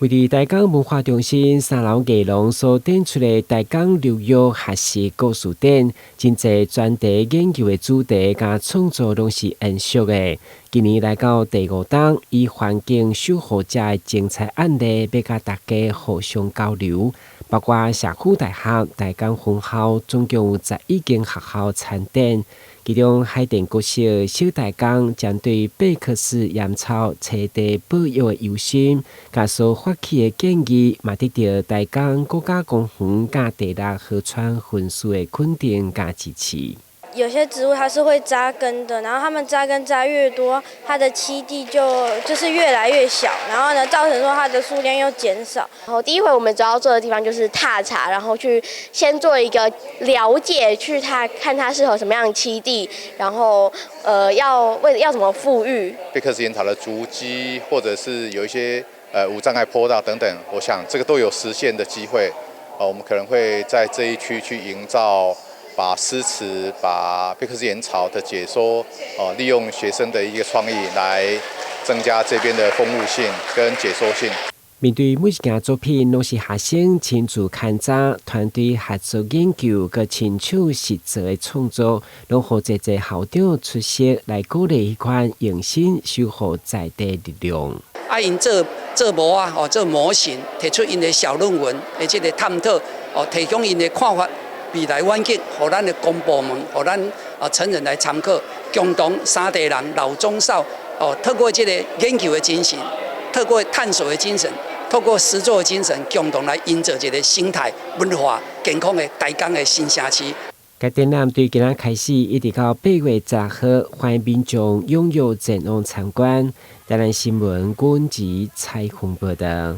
為佇台江文化中心3樓藝廊所展出的台江流域學習故事展，真濟專題研究的主題甲創作攏是延續的。今年來到第5檔，以環境守護者的精彩案例，要甲大家互相交流。包括社區大學、台江分校，總共有11間學校參展。其中海淀國小小台江將對貝殼式鹽草棲地保育的憂心，甲所發起的建議，嘛得到台江國家公園甲第6河川分署的肯定甲支持。有些植物它是會扎根的，然後它們扎根扎越多，它的棲地就是越來越小，然後呢，造成說它的數量又減少。然後第一回我們主要做的地方就是踏查，然後去先做一個了解，去看它適合什麼樣的棲地，然後要怎麼復育。貝殼式鹽草的足跡，或者是有一些無障礙坡道等等，我想這個都有實現的機會。我們可能會在這一區去營造。把詩詞、把貝殼式鹽草的解說，利用學生的一個創意來增加這邊的豐富性跟解說性。面對每一件作品，都是學生親自勘查、團隊合作研究、佮親手實作的創作，攏互這校長出席來鼓勵一款用心守護在地力量。因做模啊，做模型，提出因的小論文，而且個探討，提供因的看法。未來遠景，予咱的公部門，予咱成人來參考，共同3代人老中少，透過這個研究的精神，透過探索的精神，透過實作的精神，共同來營造一個生態、文化、健康的台江的新城市。該展覽對今仔開始一直到8月10號，歡迎民眾踴躍前往參觀。台南新聞阮吉採訪報道。